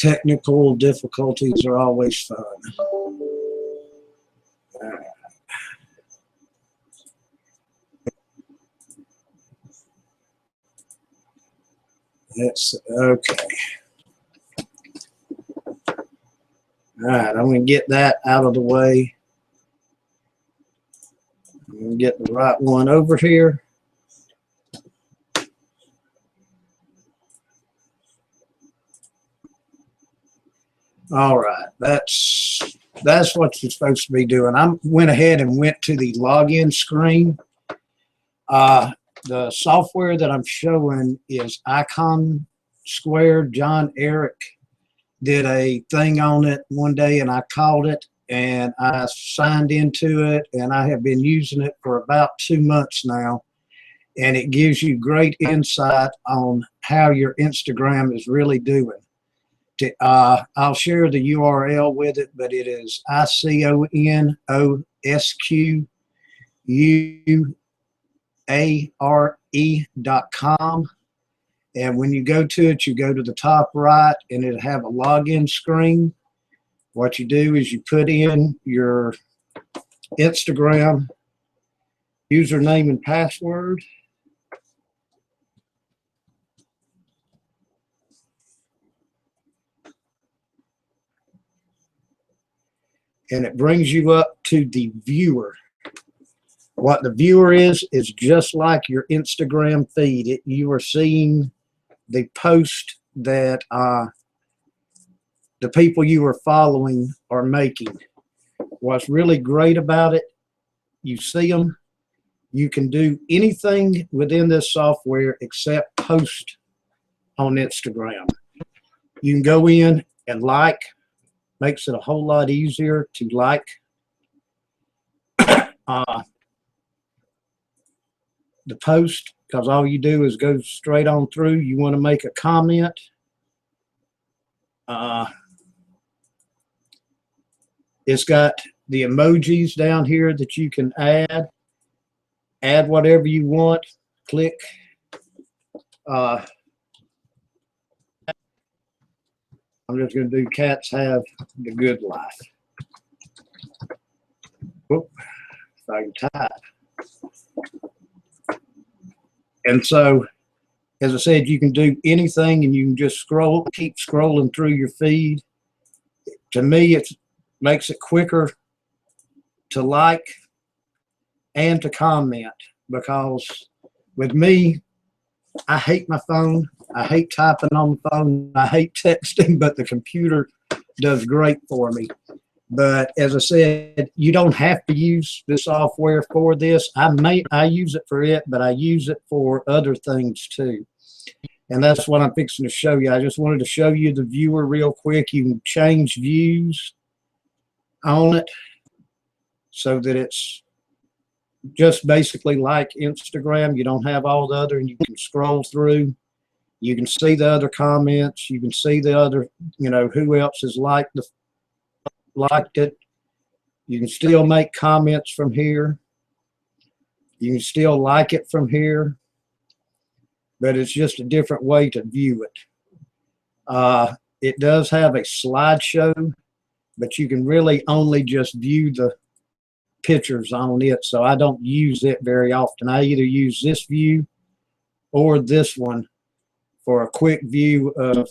Technical difficulties are always fun. That's okay. All right, I'm going to get that out of the way. I'm going to get the right one over here. All right, that's what you're supposed to be doing. I went ahead and went to the login screen. The software that I'm showing is Icon Squared. John Eric did a thing on it one day, and I called it, and I signed into it, and I have been using it for about 2 months now, and it gives you great insight on how your Instagram is really doing. I'll share the URL with it, but it is iconosquare.com. And when you go to it, you go to the top right, and it'll have a login screen. What you do is you put in your Instagram username and password. And it brings you up to the viewer. What the viewer is just like your Instagram feed. You are seeing the post that the people you are following are making. What's really great about it, you see them. You can do anything within this software except post on Instagram. You can go in and like. Makes it a whole lot easier to like. The post, because all you do is go straight on through. You want to make a comment. It's got the emojis down here that you can add. Add whatever you want. Click. I'm just going to do cats have the good life. Whoop, if I can type. And so, as I said, you can do anything, and you can just keep scrolling through your feed. To me, it makes it quicker to like and to comment, because with me, I hate my phone. I hate typing on the phone. I hate texting, but the computer does great for me. But as I said, you don't have to use the software for this. I use it for it, but I use it for other things too. And that's what I'm fixing to show you. I just wanted to show you the viewer real quick. You can change views on it so that it's just basically like Instagram. You don't have all the other, and you can scroll through. You can see the other comments. You can see the other, who else has liked it. You can still make comments from here. You can still like it from here, but it's just a different way to view it. It does have a slideshow, but you can really only just view the pictures on it, so I don't use it very often. I either use this view or this one for a quick view of,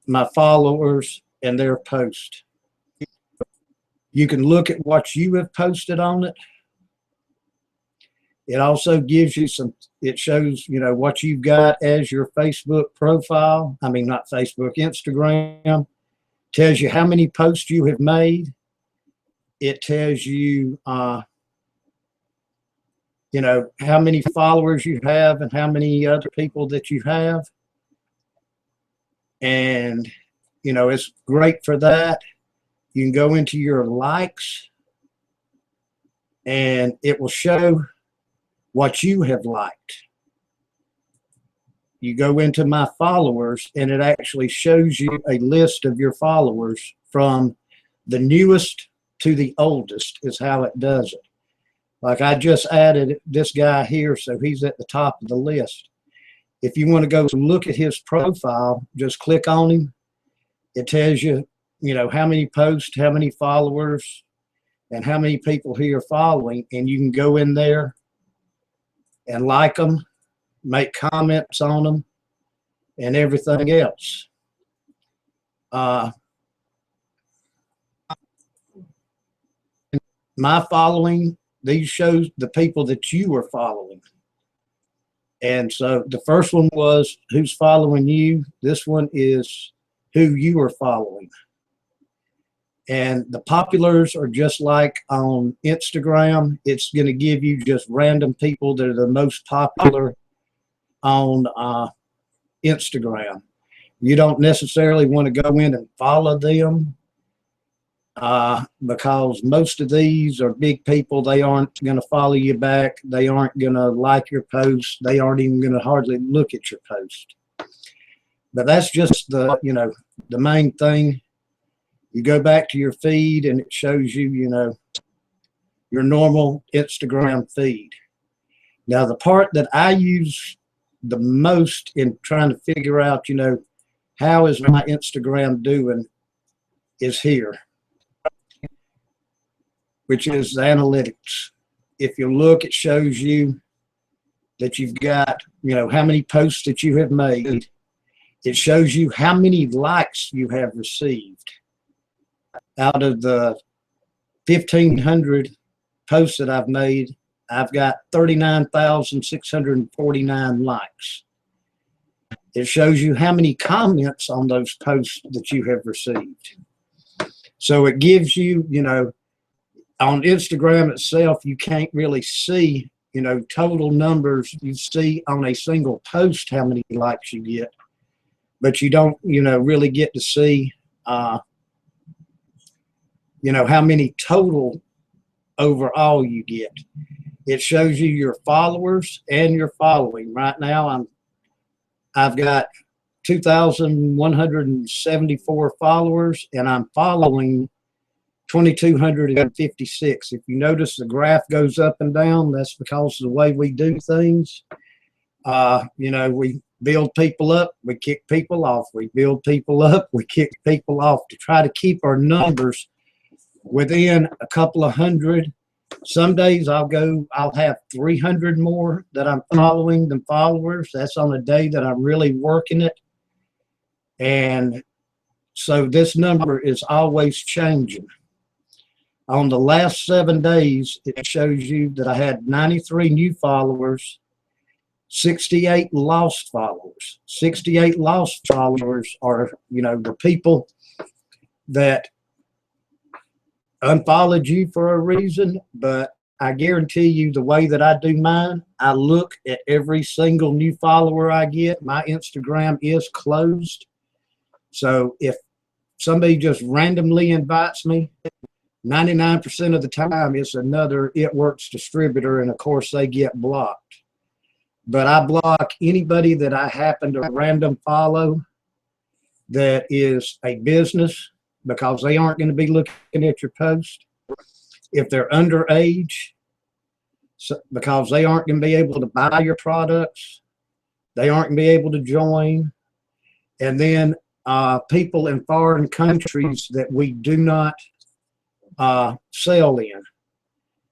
my followers and their post. You can look at what you have posted on it. It also gives you it shows, what you've got as your Facebook profile. I mean, not Facebook, Instagram. Tells you how many posts you have made. It tells you, how many followers you have and how many other people that you have. And, it's great for that. You can go into your likes, and it will show what you have liked. You go into my followers, and it actually shows you a list of your followers from the newest to the oldest is how it does it. Like I just added this guy here, so he's at the top of the list. If you want to go look at his profile, just click on him. It tells you, you know, how many posts, how many followers, and how many people he are following. And you can go in there and like them, make comments on them, and everything else. My following, these shows the people that you are following. And so the first one was who's following you. This one is who you are following. And the populars are just like on Instagram. It's going to give you just random people that are the most popular on Instagram. You don't necessarily want to go in and follow them because most of these are big people. They aren't going to follow you back. They aren't going to like your post. They aren't even going to hardly look at your post. But that's just the, you know, the main thing. You go back to your feed and it shows you, you know, your normal Instagram feed. Now, the part that I use the most in trying to figure out, you know, how is my Instagram doing is here, which is the analytics. If you look, it shows you that you've got, you know, how many posts that you have made. It shows you how many likes you have received. Out of the 1,500 posts that I've made, I've got 39,649 likes. It shows you how many comments on those posts that you have received. So it gives you, you know, on Instagram itself, you can't really see, you know, total numbers. You see on a single post how many likes you get, but you don't, you know, really get to see you know, how many total overall you get. It shows you your followers and your following. Right now, I've got 2,174 followers, and I'm following 2,256. If you notice the graph goes up and down, that's because of the way we do things. You know, we build people up, we kick people off. We build people up, we kick people off to try to keep our numbers within a couple of hundred. Some days I'll have 300 more that I'm following than followers. That's on a day that I'm really working it. And so this number is always changing. On the last 7 days, it shows you that I had 93 new followers, 68 lost followers. 68 lost followers are, you know, the people that unfollowed you for a reason, but I guarantee you the way that I do mine, I look at every single new follower I get. My Instagram is closed. So if somebody just randomly invites me, 99% of the time it's another It Works distributor, and of course they get blocked. But I block anybody that I happen to random follow that is a business, because they aren't going to be looking at your post. If they're underage, because they aren't going to be able to buy your products, they aren't going to be able to join. And then people in foreign countries that we do not sell in.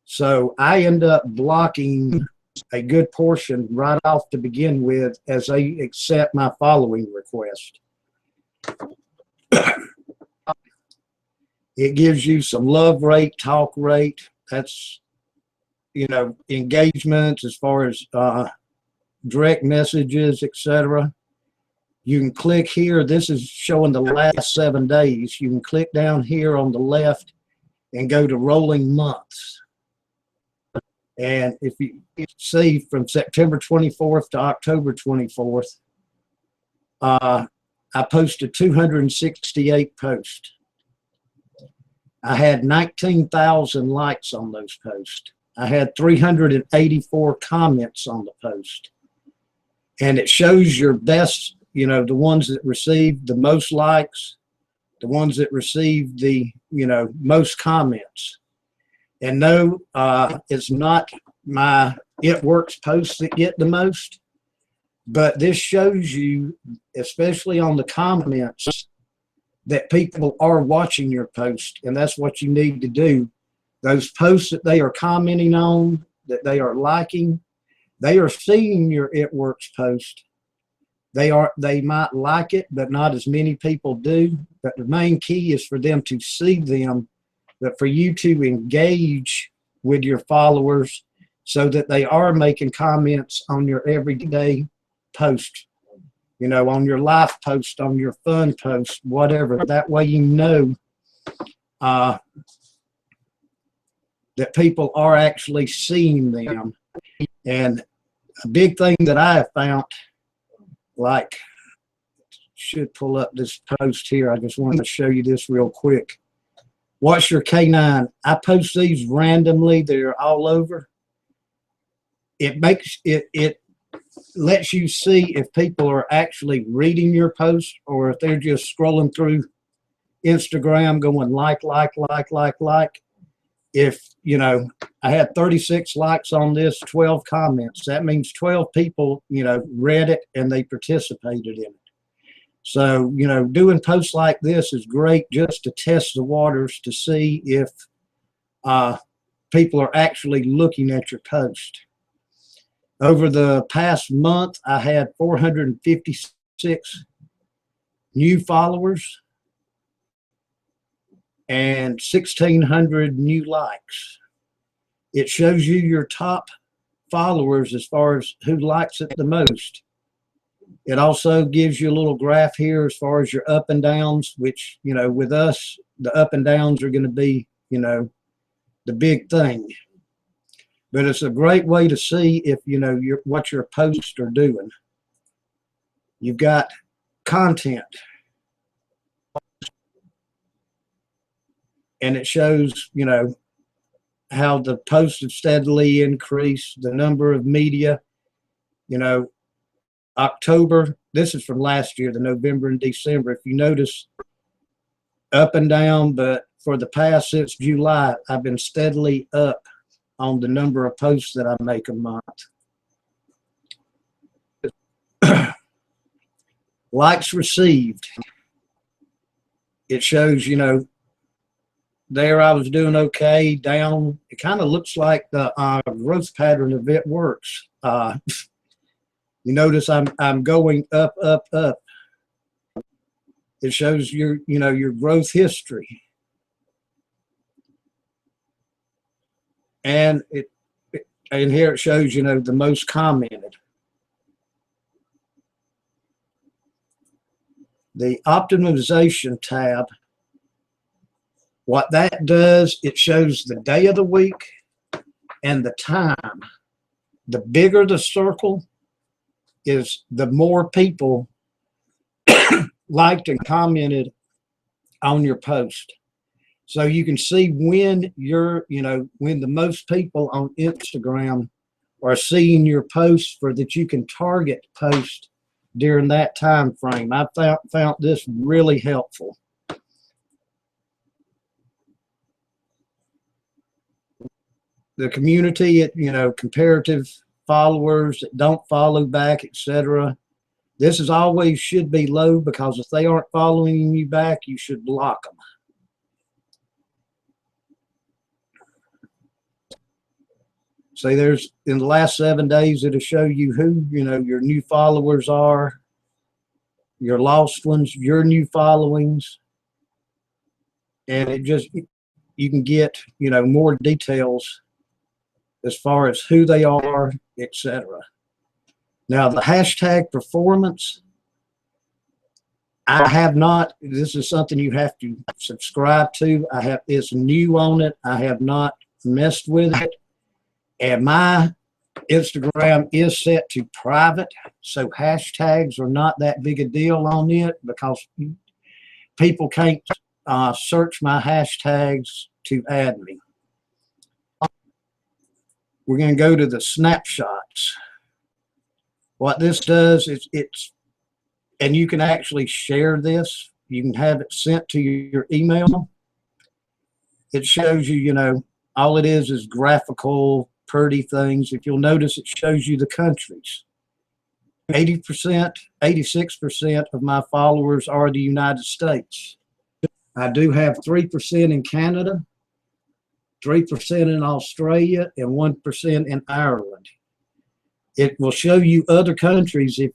So I end up blocking a good portion right off to begin with as they accept my following request. It gives you some love rate, talk rate. That's, you know, engagements as far as direct messages, etc. You can click here. This is showing the last 7 days. You can click down here on the left and go to rolling months. And if you see from September 24th to October 24th, I posted 268 posts. I had 19,000 likes on those posts. I had 384 comments on the post. And it shows your best, you know, the ones that received the most likes, the ones that received the, you know, most comments. And no, it's not my It Works posts that get the most. But this shows you, especially on the comments, that people are watching your post, and that's what you need to do. Those posts that they are commenting on, that they are liking, they are seeing your It Works post. They might like it, but not as many people do. But the main key is for them to see them, but for you to engage with your followers so that they are making comments on your everyday post, you know, on your life post, on your fun post, whatever. That way you know that people are actually seeing them. And a big thing that I have found, like, should pull up this post here. I just wanted to show you this real quick. What's your K9? I post these randomly. They're all over. It lets you see if people are actually reading your post or if they're just scrolling through Instagram going like. If, you know, I had 36 likes on this, 12 comments. That means 12 people, you know, read it and they participated in it. So, you know, doing posts like this is great just to test the waters to see if people are actually looking at your post. Over the past month, I had 456 new followers and 1,600 new likes. It shows you your top followers as far as who likes it the most. It also gives you a little graph here as far as your up and downs, which, you know, with us, the up and downs are going to be, you know, the big thing. But it's a great way to see if, you know, what your posts are doing. You've got content. And it shows, you know, how the posts have steadily increased, the number of media, you know, October, this is from last year, the November and December. If you notice, up and down, but for the past, since July, I've been steadily up on the number of posts that I make a month. Likes received. It shows, you know, there I was doing okay. Down, it kind of looks like the growth pattern of It Works. You notice I'm going up. It shows your, you know, your growth history. And and here it shows, you know, the most commented. The optimization tab, what that does, it shows the day of the week and the time. The bigger the circle is, the more people liked and commented on your post. So you can see when you're, you know, when the most people on Instagram are seeing your posts, for that you can target posts during that time frame. I found this really helpful. The community, you know, comparative followers that don't follow back, etc. This is always should be low, because if they aren't following you back, you should block them. So there's, in the last 7 days, it'll show you who, you know, your new followers are, your lost ones, your new followings, and it just, you can get, you know, more details as far as who they are, etc. Now the hashtag performance, I have not, this is something you have to subscribe to. It's new on it. I have not messed with it. And my Instagram is set to private, so hashtags are not that big a deal on it, because people can't search my hashtags to add me. We're going to go to the snapshots. What this does is and you can actually share this. You can have it sent to your email. It shows you, you know, all it is graphical, pretty things. If you'll notice, it shows you the countries. 80%, 86% of my followers are the United States. I do have 3% in Canada, 3% in Australia, and 1% in Ireland. It will show you other countries. If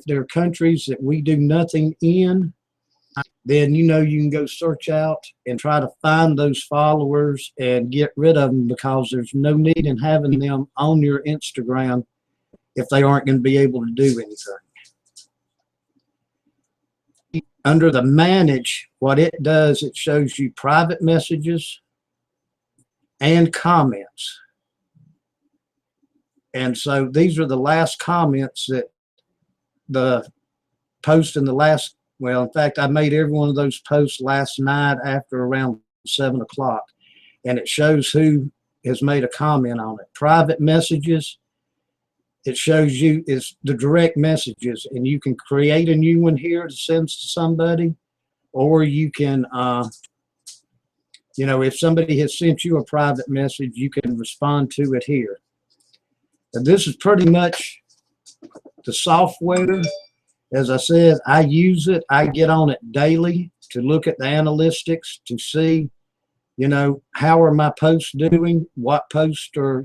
there are countries that we do nothing in, then you can go search out and try to find those followers and get rid of them, because there's no need in having them on your Instagram if they aren't going to be able to do anything. Under the manage, what it does, it shows you private messages and comments. And so these are the last comments that the post in the last, well, in fact, I made every one of those posts last night after around 7 o'clock. And it shows who has made a comment on it. Private messages, it shows you is the direct messages, and you can create a new one here to send to somebody, or you can, if somebody has sent you a private message, you can respond to it here. And this is pretty much the software. As I said, I use it. I get on it daily to look at the analytics to see, how are my posts doing? What posts are,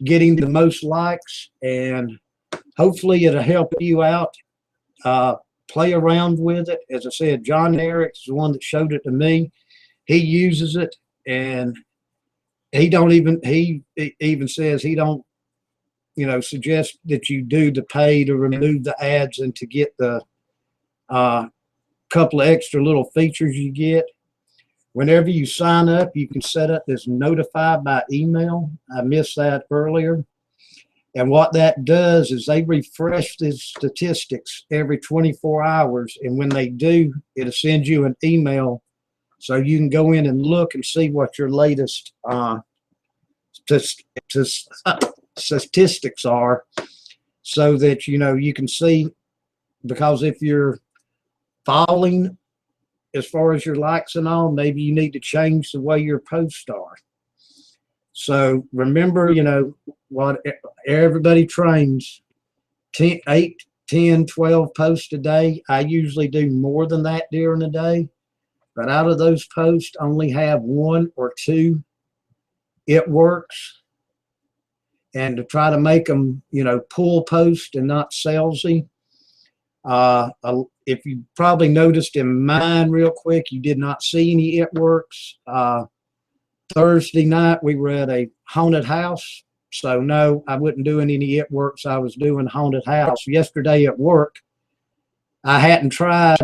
getting the most likes? And hopefully it'll help you out. Play around with it. As I said, John Eric is the one that showed it to me. He uses it, and he even says he don't, suggest that you do the pay to remove the ads and to get the couple of extra little features you get. Whenever you sign up, you can set up this notify by email. I missed that earlier. And what that does is they refresh the statistics every 24 hours. And when they do, it'll send you an email so you can go in and look and see what your latest statistics are, so that you can see, because if you're falling as far as your likes and all, maybe you need to change the way your posts are. So remember, what everybody trains, 8, 10, 12 posts a day. I usually do more than that during the day, but out of those posts, only have 1 or 2 it works. And to try to make them, pull post and not salesy. If you probably noticed in mine real quick, you did not see any it works. Thursday night, we were at a haunted house. So no, I wasn't doing any it works. I was doing haunted house. Yesterday at work, I hadn't tried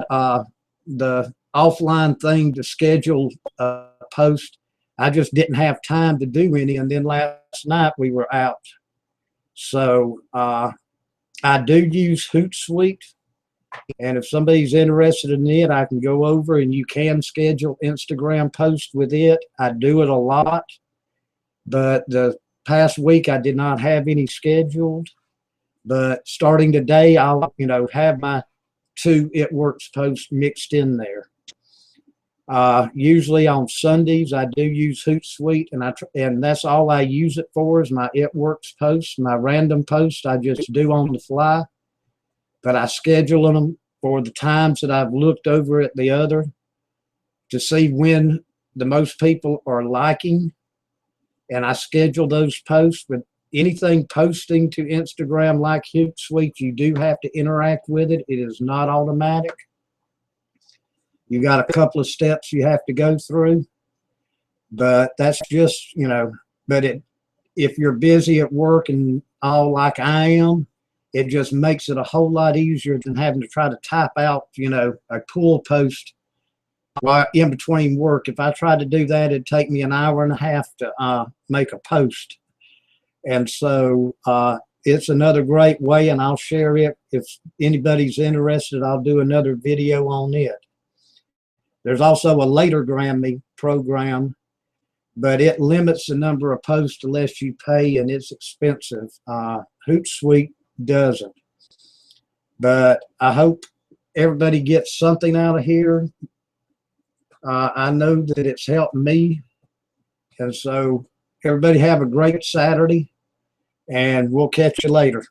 the offline thing to schedule a post. I just didn't have time to do any. And then last night we were out. So I do use Hootsuite. And if somebody's interested in it, I can go over and you can schedule Instagram posts with it. I do it a lot. But the past week I did not have any scheduled. But starting today, I'll have my 2 It Works posts mixed in there. Usually on Sundays, I do use Hootsuite, and that's all I use it for is my It Works posts. My random posts I just do on the fly, but I schedule them for the times that I've looked over at the other to see when the most people are liking, and I schedule those posts. With anything posting to Instagram like Hootsuite, you do have to interact with it. It is not automatic. You got a couple of steps you have to go through, but that's just, but if you're busy at work and all like I am, it just makes it a whole lot easier than having to try to type out, a pull post while in between work. If I tried to do that, it'd take me an hour and a half to make a post. And so it's another great way, and I'll share it. If anybody's interested, I'll do another video on it. There's also a Latergrammy program, but it limits the number of posts unless you pay, and it's expensive. Hootsuite doesn't. But I hope everybody gets something out of here. I know that it's helped me. And so everybody have a great Saturday, and we'll catch you later.